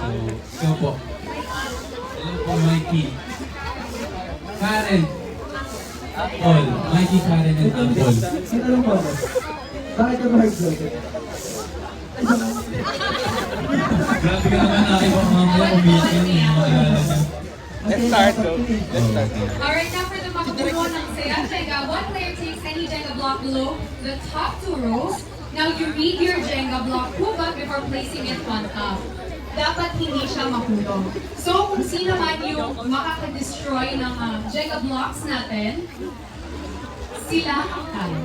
Ikaw po. Hello po, Mikey. Karen. Paul. Mikey, Karen, and Paul. Sinanong po ako. Bakit ka heartbroken? Grabe ka naman na ibang mamaya umiyak yun yung maalala niya. Let's start, go. Let's start. Alright, now for the makapuno ng Saya Jenga, one player takes any Jenga block below the top 2 rows. Now you read your Jenga block hubad before placing it on top. Dapat hindi siya mapuno. So kung sino man yung makaka-destroy ng Jenga blocks natin, sila ang talo.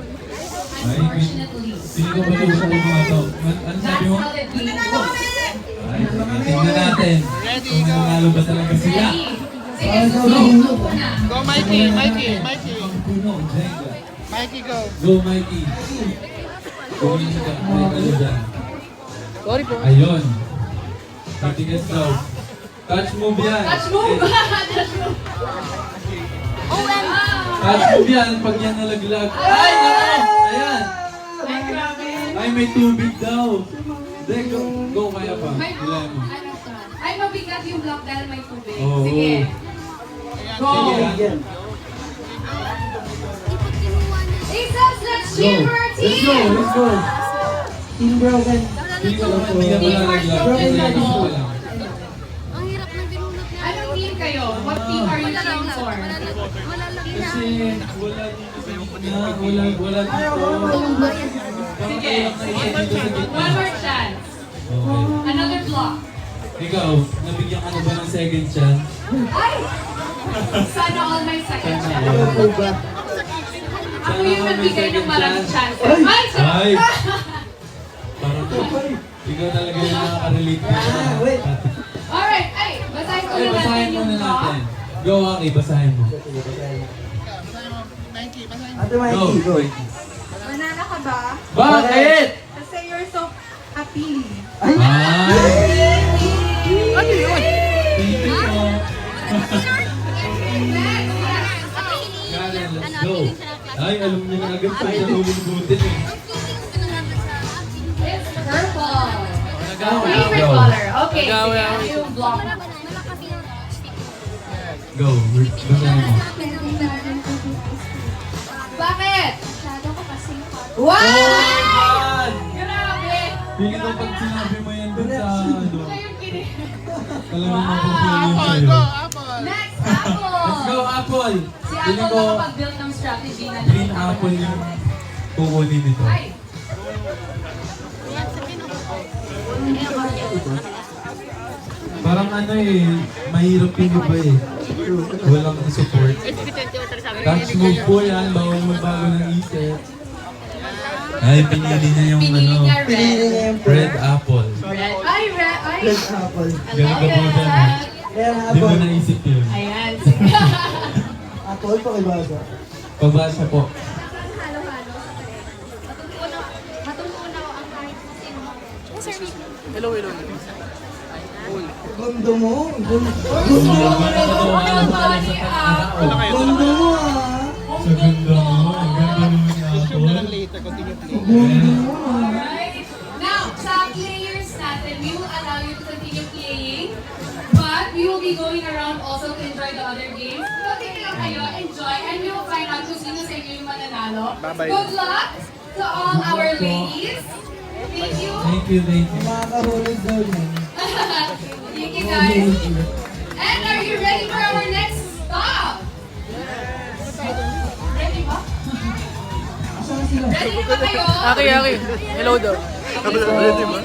Unfortunately. Sino ba ito sa mga ito? Ano sabi That's mo? how it be. Ay, tingnan natin. Kung nanalo ba talaga sila. Ready? Sige, susunod ko na. Go, Mikey, Mikey, Mikey. Ang puno, Jenga. Mikey, go. Go, Mikey. Kumili ka. May kalo dyan. Sorry po. Ayun. Patigas daw. Touch move yan. Touch move! Touch move! Touch move yan pag yan nalaglag. Ay, naku! Ayan. Ay, grabe. Ay, may tubig daw. Hindi, go kaya pa. May, Ilan mo. ano to? Ay, mabigat yung block dahil may tubig. Oo. Sige. Go! Sige, Yan. Aces, let's cheer for our Let's go, team! let's go. Team Broken. Hindi ka naman hindi ka malalaglag. Kasi yan gusto ko lang. Ang hirap ng binunot niya. Anong team kayo? What team are you cheering for? Malalaki na. Kasi wala dito. Sige. One more chance. Okay. Another block. Ikaw, nabigyan ka na ba ng second chance? Ay! Sana all my second chance. Ano po ba? Ako yung nagbigay ng maraming chance. Ay! Ay! Parang ikaw talaga yung nakaka-relate ko. Wait. Alright, ay! Basahin ko Ay, na natin basahin yung muna block. natin. Go, Aki, basahin mo. Mikey, basahin mo. Ate Go. Mikey, go. Banana ka ba? Bakit? Kasi you're so appealing. Ay! Ano yun? Thank you po. Ano, Let's go. Ay, alam niyo na agad sa isang ululutin eh. It's purple. Nagawa. Favorite Go. color. Okay, Nagawa. sige. Yung block. Go. Basahin mo. Bakit? Masyado ko kasi Wow! God! Grabe! Feeling ko pag sinabi mo yan dun sa ano, Ito yung kinig. talagang Wow. mapapilin Apple, sa'yo. go, Apple. Next, apple! Let's go, Apple! Si Feeling Apple ko, nakapag-build ng strategy na green apple yung kukunin nito. Ay! Parang ano eh, mahirap yung iba eh. Walang support. Touch move po yan, bawal magbago ng isip. Ay, pinili niya yung Pinili ano, niya Pinili red. niya yung red apple. Red. Ay, red. Ay! Red apple. I Ganun love ka po dyan eh. it. Kaya nga Di mo apple. naisip yun. Ayan. Sige. Apple, pakibasa. Pagbasa po. Halo-halo sa tayo. Matutunaw ang kahit sino. Hello, hello. Gundo mo. Gundo Ano ni Apple? Gundo mo ah. Sa ganda mo, ang ganda mo ng Assume na lang apple. later, continue playing. Gundo mo ah. Alright. Now, sa players natin, we will allow you to continue playing. But we will be going around also to enjoy the other games. Continue lang kayo, enjoy, and we will find out kung sino sa inyo yung mananalo. Bye-bye. Good luck to all our ladies. Thank you. Thank you, thank you. Makakahulog daw yan. Thank you guys. And are you ready for our next stop? Ready ba? Asan sila? Ready na ba kayo? Aki. Hello daw. Ready ba?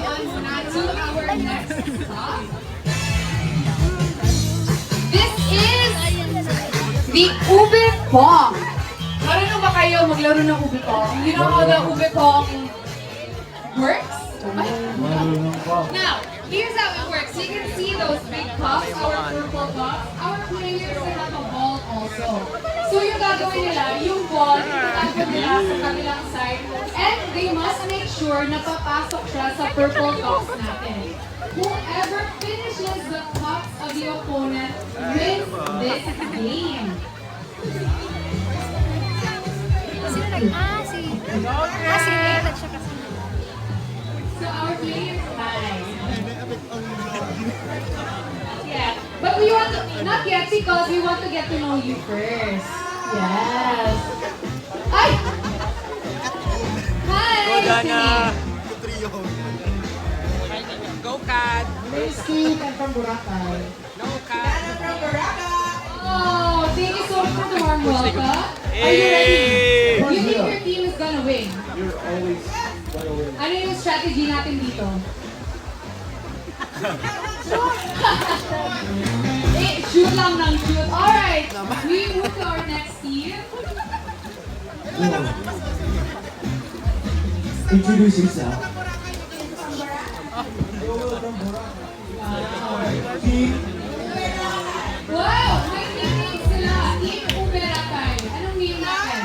To our next stop. This is the Ube Pong. Marunong ba kayo maglaro ng Ube Pong? You know how the Ube Pong works? Marunong po. Now, here's how it works. You can see those big cups, our purple cups. Our players have a ball also. So yung gagawin nila, yung ball, itatapon nila sa kabilang side. And they must make sure na papasok siya sa purple cups natin. Whoever finishes the cups of the opponent wins this game. Sino si Leila siya kasi. So our players, hi. Not yet because we want to get to know you first. Yes. Ay! Hi! Go, Dana. Sige. Go, Kat. Steve, I'm from Boracay. No, Kat. Oh, thank you so much for the warm welcome. Are you ready? You think your team is gonna win? You're always gonna win. Ano yung strategy natin dito? Shoot lang ng shoot. Alright, we move to our next team. Introduce yourself. Wow, may teammates sila. Team Uberakay. Anong name natin?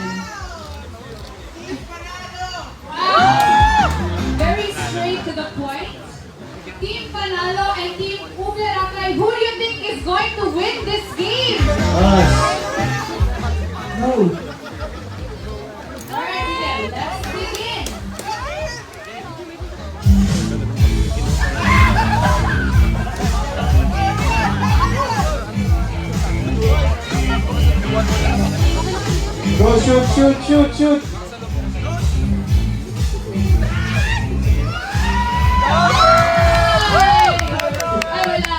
Very straight to the point. Team Panalo and Team Uberakay. Who do you think is going to win this game? Us. No. Alright, then, let's begin. Go shoot. Ay, wala.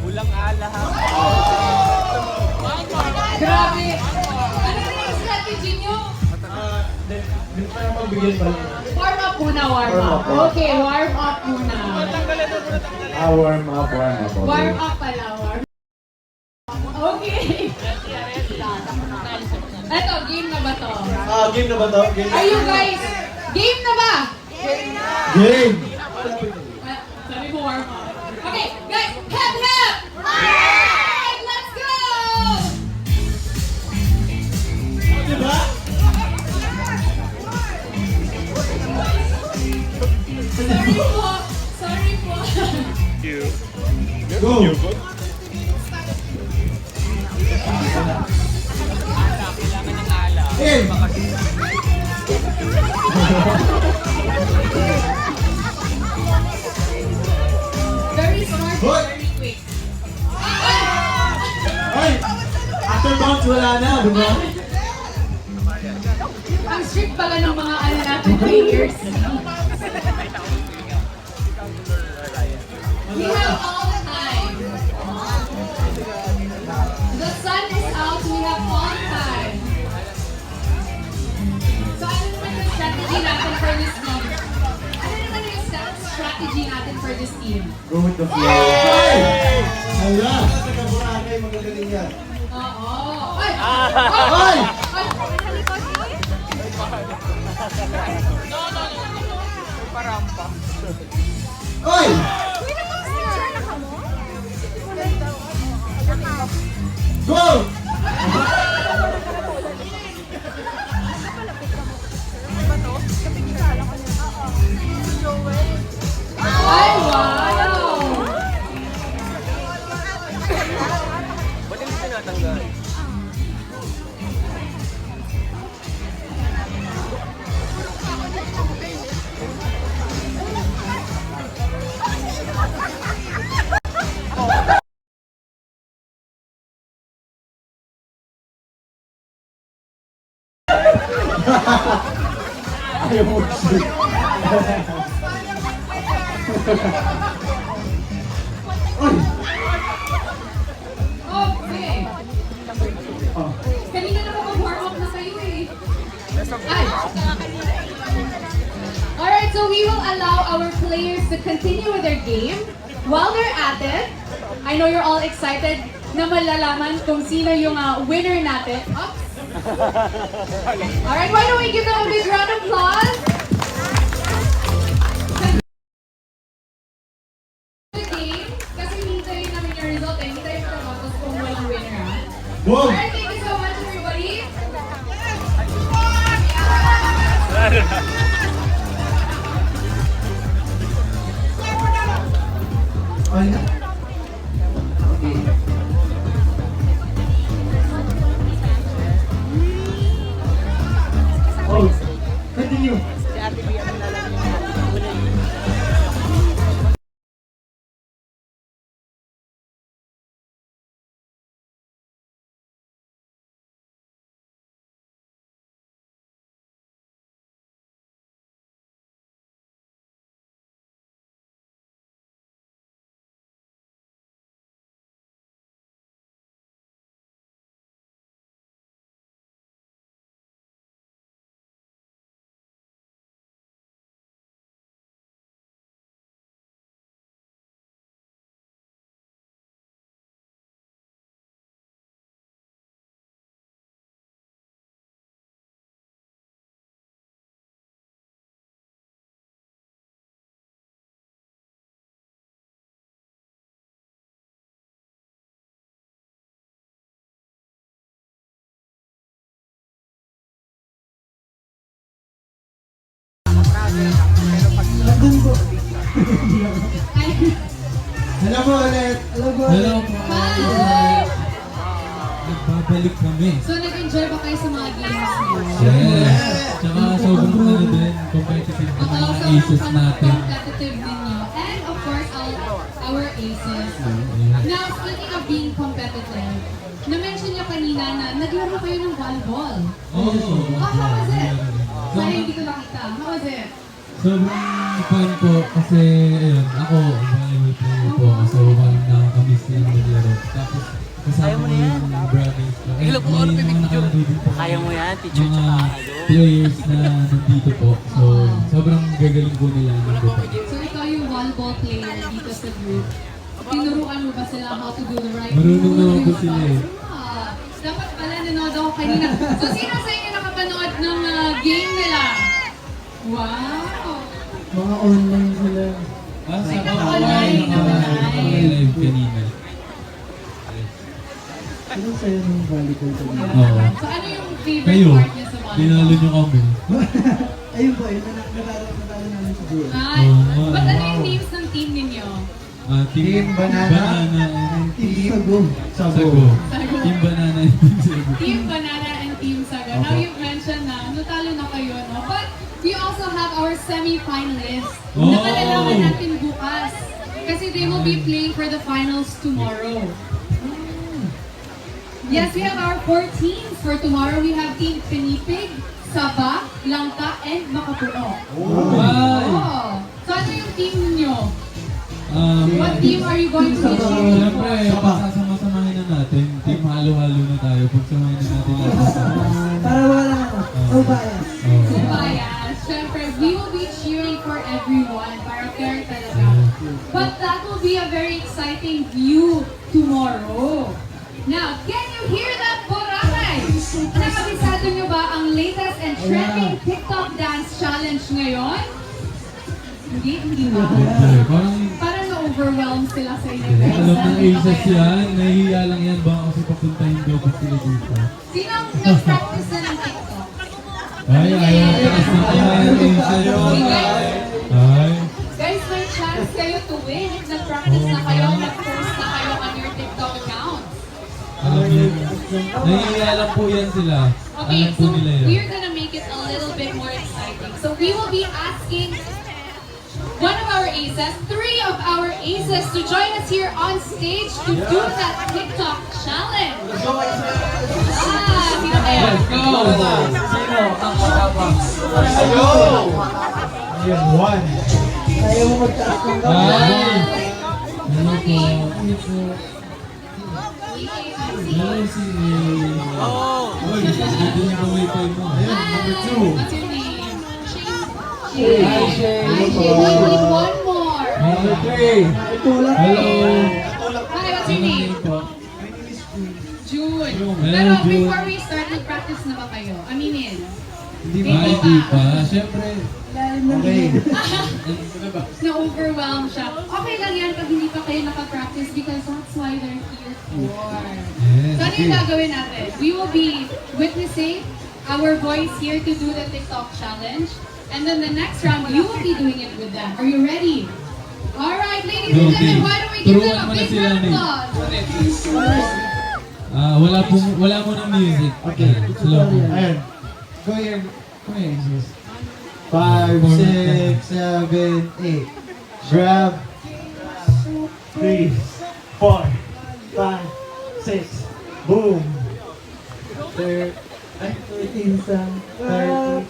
Ulang ala ha. Grabe. Ano na yung strategy nyo? Hindi pa naman magbigyan pa lang. Warm up muna, warm up. Okay, warm up muna. Warm up. Warm up pala, warm up. Okay. Eto, game na ba to? Game na ba to? Game Are you guys, game na ba? Game! Sabi mo warm up. Okay, guys, hep! Alright, let's go! Diba? Sorry po. Go! In! Very smart, Hoy! very quick. Ay! After bounce, wala na, diba? Ang strict pala ng mga ano natin players. We have all the time. The sun is out, we have all time. So ano naman yung strategy natin for this team? Ano naman yung strategy natin for this team? Go with the flow. Ay! Hala! Boracay, magagaling yan. Oo. Ay! Ay! Ay! Ay! Go! Ay, wow! Ba't hindi tinatanggal? Ayaw mo shoot. Ay! Okay. Oh. Kanina na mag-warm up na kayo eh. Ay. Alright, so we will allow our players to continue with their game. While they're at it, I know you're all excited na malalaman kung sino yung winner natin. Oops. Alright, why don't we give them a big round of applause? The game, kasi hintayin namin yung result eh. Hintayin mo tapos kung walang winner ha. Wow! Alright, thank you so much everybody. Ay na. Okay. Oh, continue. Si Ate Bia ang lalaki niya. babalik kami. So, nag-enjoy ba kayo sa mga games niyo? Yes! Tsaka sobrang ano din, competitive ng mga aces natin. Competitive din nyo. And of course, our aces. Now, speaking of being competitive, na-mention niyo kanina na naglaro kayo ng volleyball. Oo. Oh, how was it? Sorry, hindi ko nakita. How was it? Sobrang fun po kasi ayun, ako, volleyball player po ako. So parang nakakamiss nilang maglaro. Tapos kasama ko yung brothers ko. Ay, may mga nakalaro din po. Kaya mo yan, teacher, Mga tsaka ano. players na nandito po. So sobrang gagaling po nila ng grupo. So, ikaw yung volleyball player dito sa group. Tinuruan mo ba sila how to do the right Marunong naman po moves? sila eh. Ah, dapat pala nanood ako kanina. So, sino sa inyo nakapanood ng game nila? Wow! Mga online sila. Ah, Ay, sa naka-online, naka-live. live kanina. Ano sa'yo ng volleyball ko? Oo. So, ano yung favorite Kayo, part niya sa volleyball? dinalo nyo kami. Ayun po, yun natalo namin sa GM. Ay, Oo, ba't ano wow. yung names ng team ninyo? Team Banana and Team Sago. Sago. Team Banana and Team Sago. Team Banana and Team Sago. Now, you've mentioned na natalo na kayo, no? But we also have our semi-finalists na Oh! malalaman natin bukas. Kasi they will be playing for the finals tomorrow. Yes, we have our 4 teams for tomorrow. We have Team Pinipig, Saba, Langka, and Makapuno. Wow! Oh! So ano yung team ninyo? What team are you going to be cheering Siyempre, for? pasasama-samahin na natin. Team halo-halo na tayo. Pagsamahin na natin lahat. Para wala ano. Oh, bias. Oh. Bias. Siyempre, we will be cheering for everyone. Para fair talaga. But that will be a very exciting view tomorrow. Now, can you hear that, Boracay? Nakabisado nyo ba ang latest and trending TikTok dance challenge ngayon? Hindi ba? Okay, parang Parang na-overwhelm sila sa inyo. alam ng aces yan. Nahihiya lang yan. Baka kasi papuntahin daw pa sila dito. Sino ang nag-practice na ng TikTok? Ay, ayaw. Takas na kaya ng aces. Ay. Guys, may chance kayo to win. Nag-practice na kayo, nag-post na kayo on your TikTok account. Alam niyo, nahihiya lang po yan sila. Okay, Alam po so nila yan. we're gonna make it a little bit more exciting. So we will be asking one of our aces, 3 of our aces to join us here on stage to do that TikTok challenge. Sino kaya? Let's go! Ayun, one. Ayaw mo magtaas ng Ay! Ano po? Hello, si... Uy, dito niya ang wifi mo. Ayun, number 2. What's your name? Hi, Shane. Shane. Hi, Shane. We need one more. Number 3. Ito lang. Hello! Hi, what's your name? po? June. June. Pero Hello, June. before we start, nag-practice na ba kayo? Aminin. Hindi ba? Hindi pa. Siyempre. Okay. Na-overwhelm siya. Okay lang yan pag hindi pa kayo nakapractice because that's why they're here for. Yes. So ano yung gagawin natin? We will be witnessing our boys here to do the TikTok challenge. And then the next round, you will be doing it with them. Are you ready? Alright, ladies and Okay. gentlemen, why don't we give them Turuan a mo na big sila, round of Nate. applause? Wala mo ng music. Okay. Slow mo. Ayun. Go here. Come here, Jesus. 5, 6, 7, 8. Grab. 3, 4, 5, 6. Boom. 13 isang 30.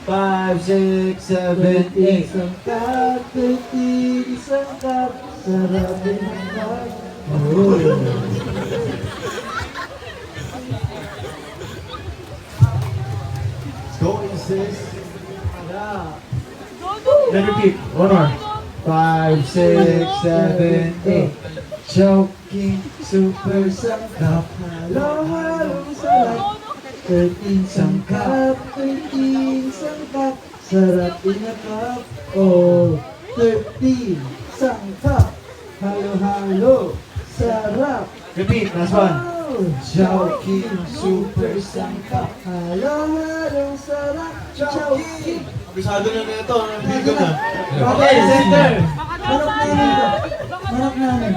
5, 6, 7, 8. Isang cup, 13 isang cup. Sarap din ang cup. Go, insist. Then repeat. One more. 5, 6, 7, 8. Choking, super sangkap. Halo-halong sarap. 13 sangkap, 13 sangkap. Sarap inakap. Oh, 13 sangkap. Halo-halo. Sarap. Repeat, last one. Choking, super sangkap. Halo-halong sarap. Choking. Kabisado na nito, nandito na. Okay, center. Manok namin. Manok namin.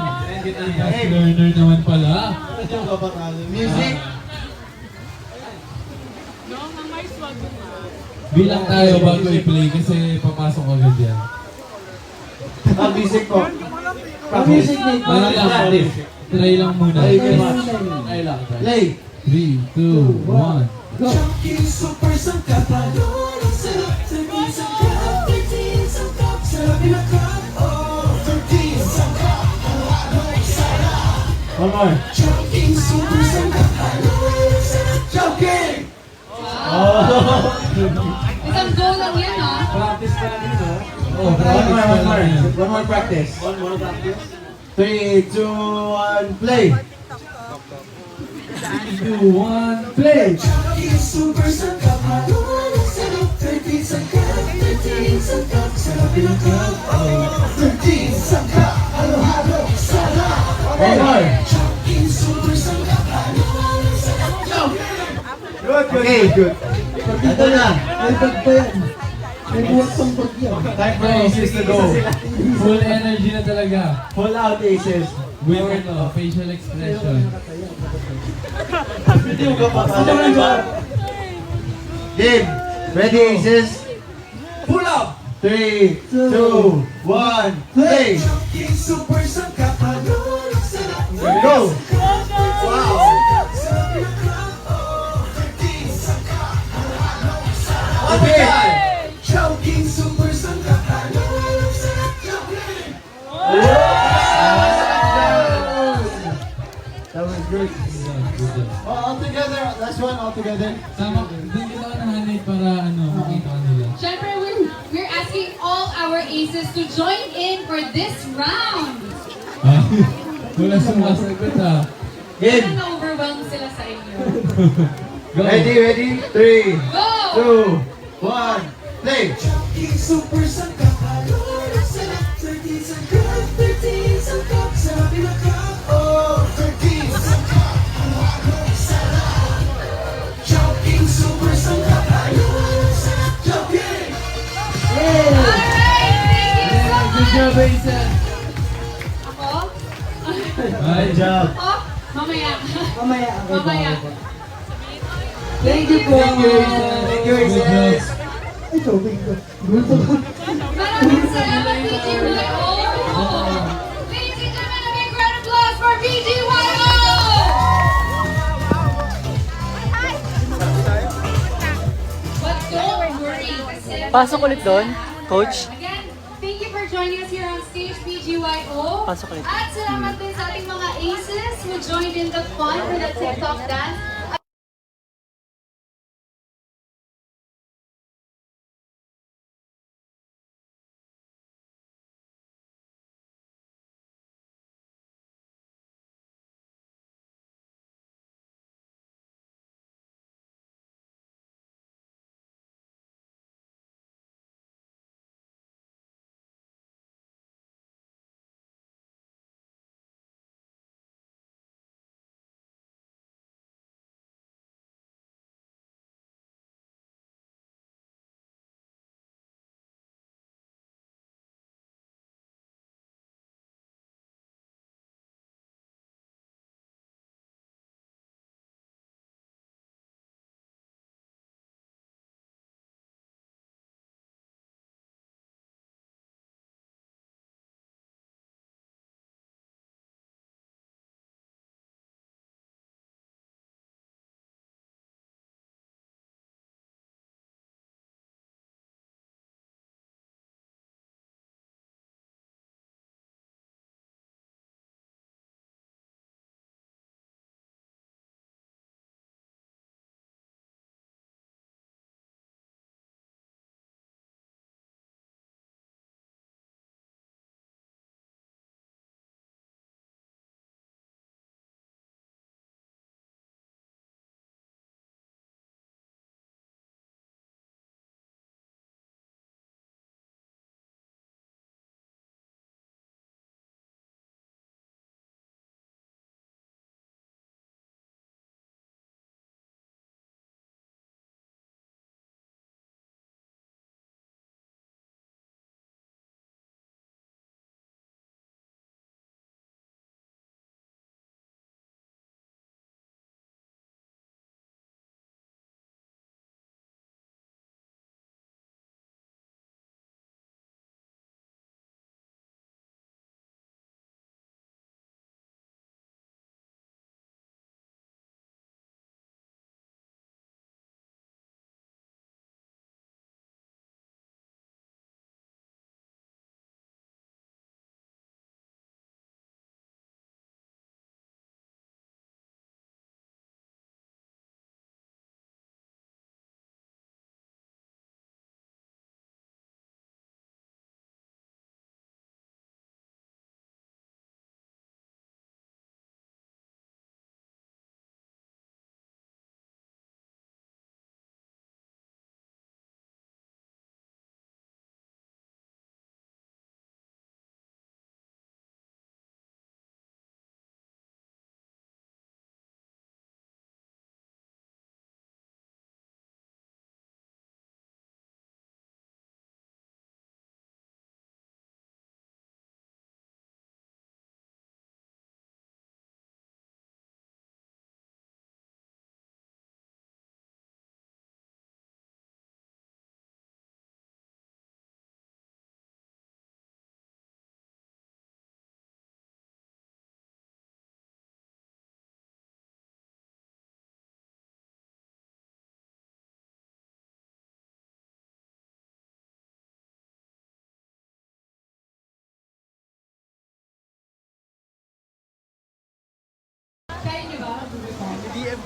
Fast learner naman pala. Hindi yung kapatalo. Music. Bilang tayo bago i-play kasi papasok agad yan. Music po. Music need po. Ano lang, try lang muna. Try lang. Play. 3, 2, 1. Go. One more. Isang go lang yan, ha? Practice pa lang yun, ha? Oh, One more practice. One more practice. 3, 2, 1, play. 2, 1, play! One more. Okay, good. Ito na. May bag pa yan. May buhat pang bag yan. Time for aces to go. Full energy na talaga. Full out aces. With facial expression. Hindi yung kapatalo. Game. Ready aces? Pull up! 3, 2, 1, play! Go! Okay! That was great. Good job. All together. Last one, all together. Sama, din kita ka ng handmade para makita ka nila. Syempre, we're asking all our aces to join in for this round. Wala sumasagot ah. Game. Parang na-overwhelm sila sa inyo. Go! Ready? 3, Go! 2, 1, play! Alright, thank you so much! Good job, Aces! Ako? Good job! Ako? Mamaya. Mamaya. Mamaya. Thank you po. Thank you, Aces! Thank you, Good job! Aces. Ito, bingo. Maraming salamat, BGYO! Ladies and gentlemen, a big round of applause for BGYO! But don't worry, kasi... Pasok ulit doon, coach. Again, thank you for joining us here on stage, BGYO. Pasok ulit. At salamat din sa ating mga aces who joined in the fun for the TikTok dance.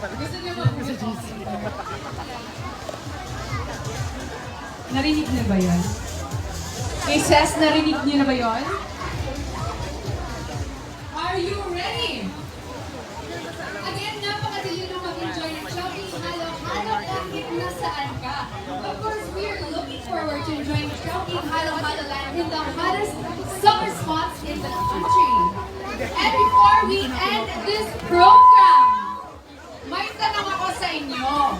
Gusto niyo mag-GC? Narinig niyo ba yan? Aces, narinig niyo na ba yon? Are you ready? Again, napakadali na mag-enjoy ng Chowking Halo-Halo kahit nasaan ka. Of course, we are looking forward to enjoying Chowking Halo-Halo Land in the hottest summer spots in the country. And before we end this program, may tanong ako sa inyo.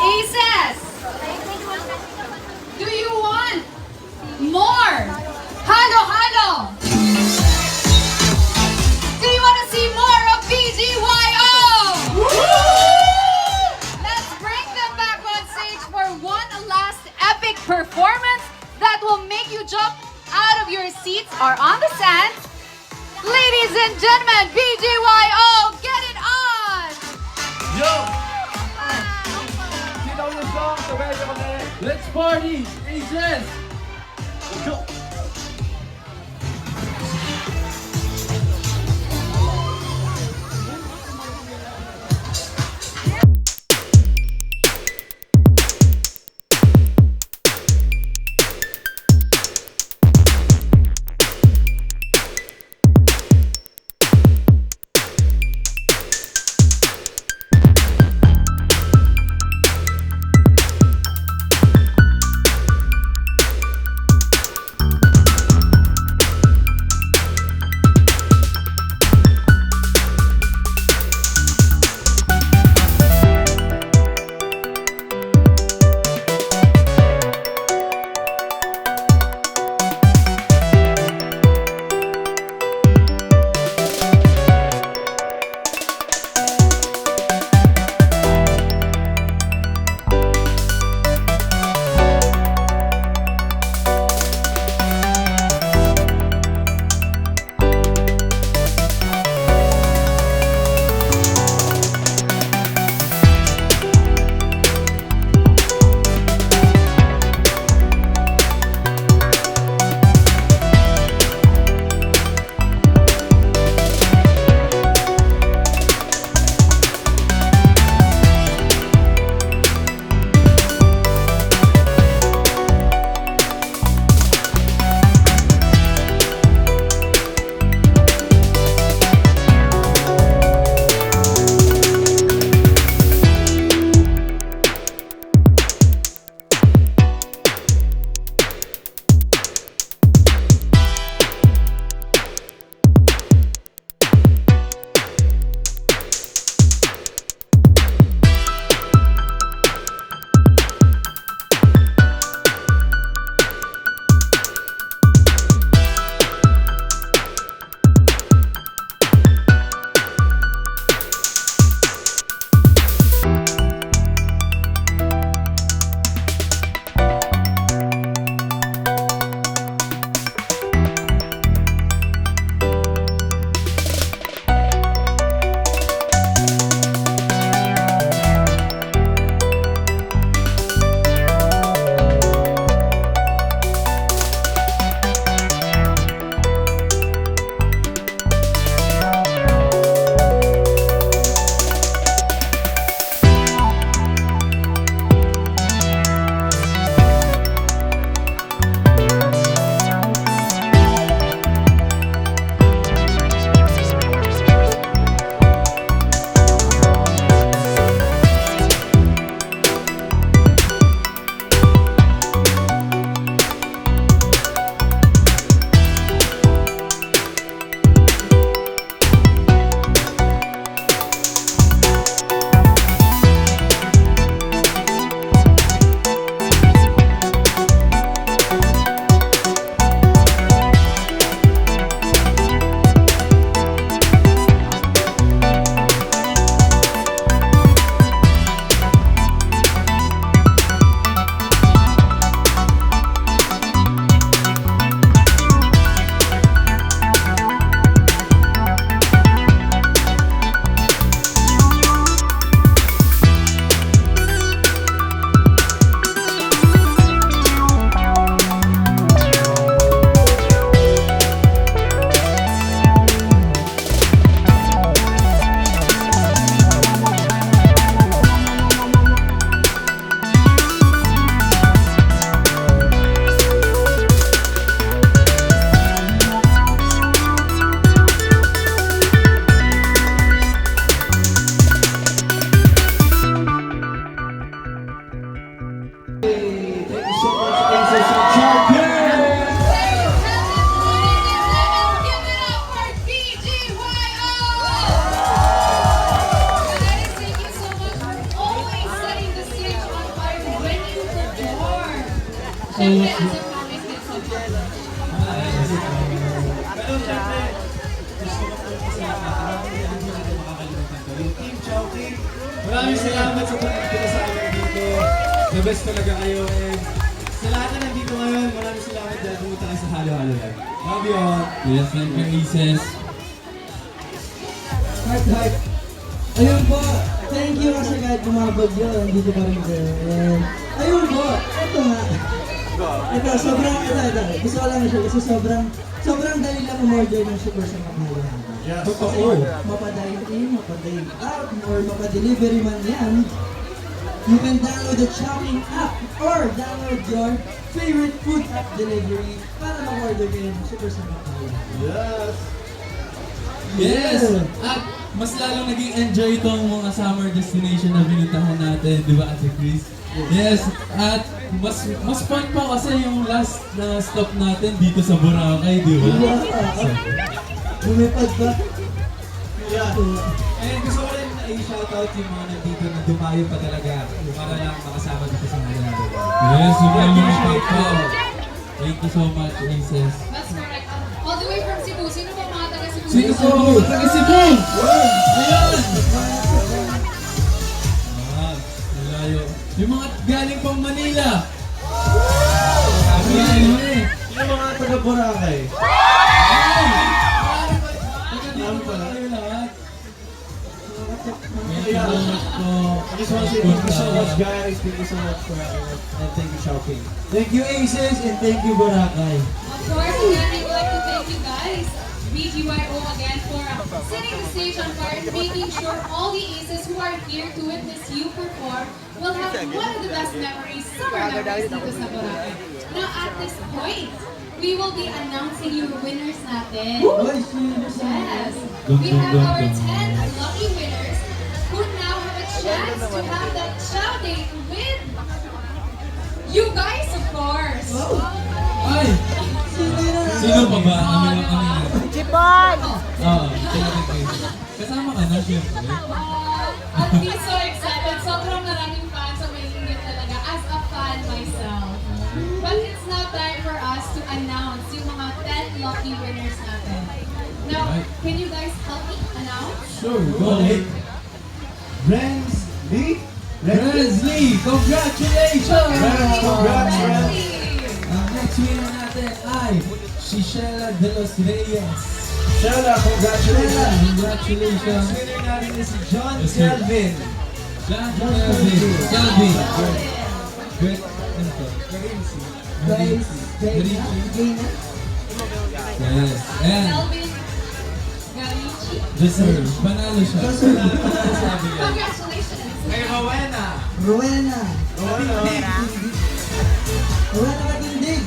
Aces! Do you want more halo-halo? Do you want to see more of BGYO? Let's bring them back on stage for one last epic performance that will make you jump out of your seats or on the sand. Ladies and gentlemen, BGYO, get it on! Yo! Sino yung song? Sabay na kami. Let's party! Aces! Let's go! Siyempre, coach. as a promise, din sa Pero syempre, gusto ko po pasalamat. Hindi natin makakalimutan ko. Yung Team Chowking, maraming salamat sa pagkakita sa amin dito. The best talaga kayo. And sa lahat na nandito ngayon, maraming salamat dahil pumunta kayo sa Halo-Halo Live. Love you all. Yes, thank you, Aces. Heart, heart. Ayun po, thank you kasi kahit bumabag yun, dito pa rin kayo. And ayun po, ito nga. Ito, sobrang, ito. Gusto ko lang siya kasi sobrang dali lang umorder ng super sa Kamala. Yes. Totoo. Mapadine in, mapadine out, or mapadelivery man yan. You can download the Shopping app or download your favorite food app delivery para mag-order kayo ng super sa Kamala. Yes! Yes! At mas lalong naging enjoy itong mga summer destination na binuntahan natin, di ba Ate Chris? Yes! At mas fun pa kasi yung last na stop natin dito sa Boracay, di ba? Lumipad ba? Yeah. And gusto ko rin na i-shoutout yung mga nandito na dumayo pa talaga para lang makasama dito sa mga natin. Yes, yung mga lumipad pa. Thank you so much, Aces. That's correct. All the way from Cebu. Sino ba mga taga Cebu? Sino sa mga taga Cebu? Ayan! Malayo. Yung mga galing pang Manila. Sabi nyo eh. Yung mga taga Boracay. Kayo lahat. Thank you so much po. I just want to say thank you so much guys. Thank you so much for having us. And thank you Shopping. Thank you Aces and thank you Boracay. Of course, again, I would like to thank you guys, BGYO again, for setting the stage on fire and making sure all the aces who are here to witness you perform will have one of the best memories, summer memories dito sa Boracay. Now, at this point, we will be announcing your winners natin. Yes. We have our 10 lucky winners who now have a chance to have that chow date with you guys, of course. Ay! Sino pa ba? Kami na. Jipon! Oo, sino na kayo? Kasama ka na, syempre. I'll be so excited. Sobrang maraming fans sa making it talaga as a fan myself. But it's now time for us to announce yung mga 10 lucky winners natin. Now, can you guys help me announce? Sure, go ahead. Rensley. Rensley, congratulations! Congrats, Ang next winner natin ay Shishela de los Reyes. Shella, congratulations. Congratulations! Winner natin is si John Yes, sir. Kelvin. John Kelvin. Kelvin. Great. Ano to? Guys, Yes. And Elvin Garici. deserve. Panalo siya. Congratulations. Kay Rowena. Rowena. Rowena Katindig.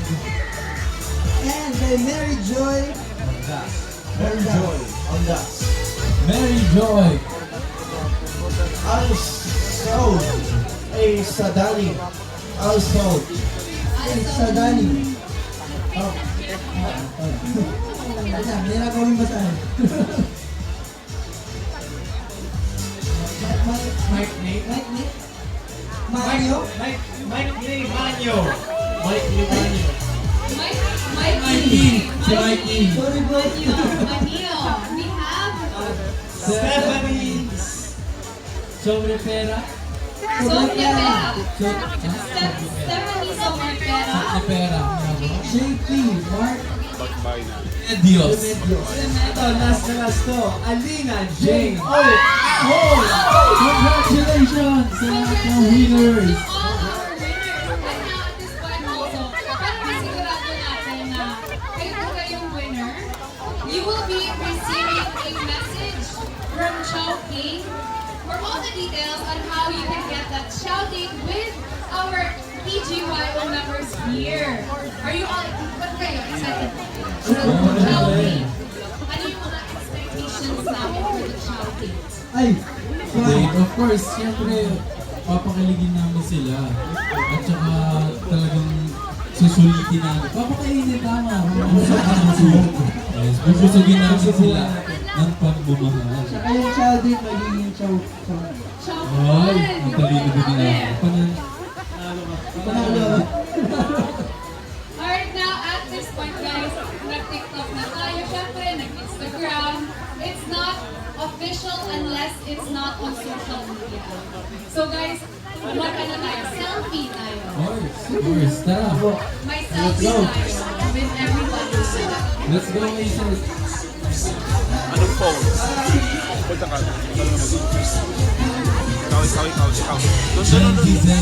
And kay Mary Joy. Mary Joy. On that. Mary Joy. Al-Saud. Sadani. Al-Saud. Sadani. Oh. Ayan, hindi na kami basahin. Mike Nate. Mario? Mike Nate Manyo. Mike Nate Manyo. Mikey. Si Mikey. Sorry bro. Manil. We have Stephanie. Sobre pera. Sophia Pera. Sobre Stephanie Sophia Pera. pera. JP. Mark. Dios. Ito, last to. Alina Jane. Congratulations sa lahat ng winners. To all our winners. And now at this point also, para masigurado natin na kayo po kayong winner, you will be receiving a message from Chow King for all the details on how you can get that Chow date with our PGYO members here. Are you all, ba't kayo excited? Chow King. Ano yung mga expectations namin for the Chow date? Ay. Date, of course, siyempre, papakiligin namin sila. At saka talagang susulitin namin. Papakainin tama. Yes, bubusugin namin sila ng pagmamahal. Saka yung child din, magiging chow. Chow Ay, ang talino din nila. Panalo. official unless it's not on social media. So guys, mag-ano tayo, selfie tayo. Of course, tara. May selfie tayo with everybody. Let's go, Aces. Anong phone? Punta ka. Ikaw.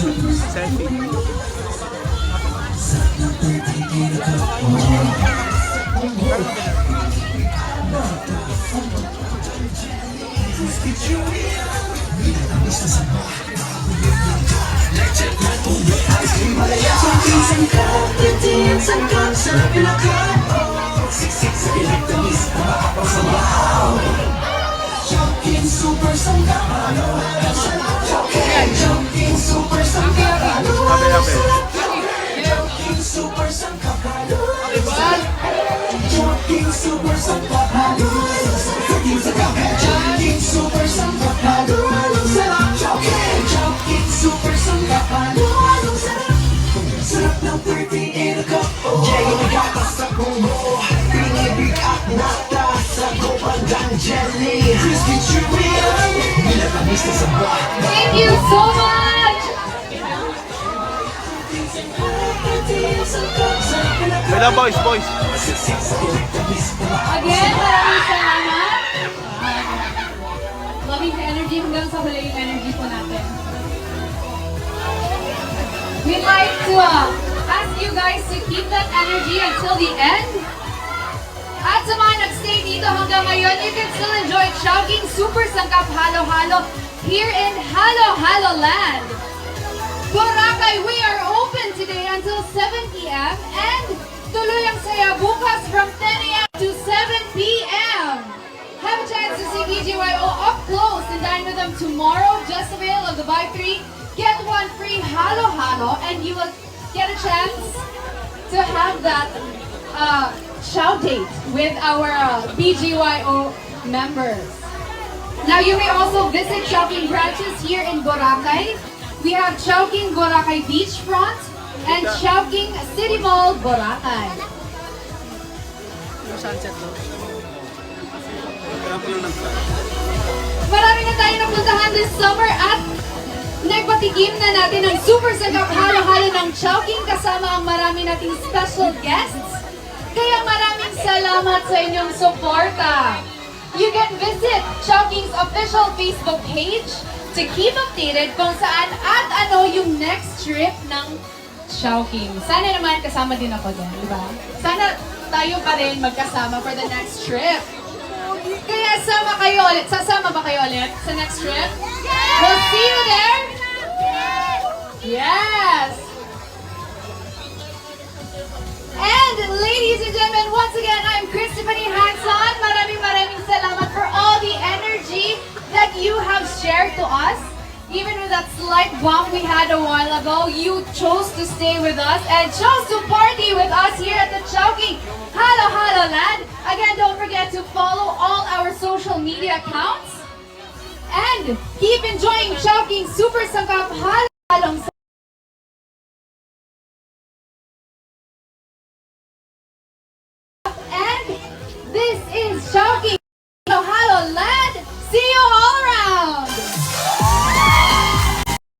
Doon. Selfie. Thank you so much! Wala, boys. Again, maraming salamat. Loving the energy hanggang sa huli yung energy po natin. We'd like to ask you guys to keep that energy until the end. At sa mga nag-stay dito hanggang ngayon, you can still enjoy Chowking Super Sangkap Halo Halo here in Halo Halo Land. Boracay, we are open today until 7 p.m. and tuloy ang saya bukas from 10 a.m. to 7 p.m. Have a chance to see BGYO up close and dine with them tomorrow. Just avail of the buy 3, get 1 free Halo Halo, and you will get a chance to have that chow date with our BGYO members. Now you may also visit Chowking branches here in Boracay. We have Chowking Boracay Beachfront and Chowking City Mall, Boracay. Marami na tayo napuntahan this summer at nagpatigim na natin ang Super Sangkap Halo-Halo ng Chowking kasama ang marami nating special guests. Kaya maraming salamat sa inyong suporta. You can visit Chowking's official Facebook page to keep updated kung saan at ano yung next trip ng Chowking. Sana naman kasama din ako dyan, di ba? Sana tayo pa rin magkasama for the next trip. Kaya sama kayo ulit. Sasama ba kayo ulit sa next trip? We'll see you there! Yes! And ladies and gentlemen, once again, I'm Christopher Hanson. Maraming salamat for all the energy that you have shared to us. Even with that slight bump we had a while ago, you chose to stay with us and chose to party with us here at the Chowking Halo Halo Land. Again, don't forget to follow all our social media accounts and keep enjoying Chowking Super Sangkap Halo.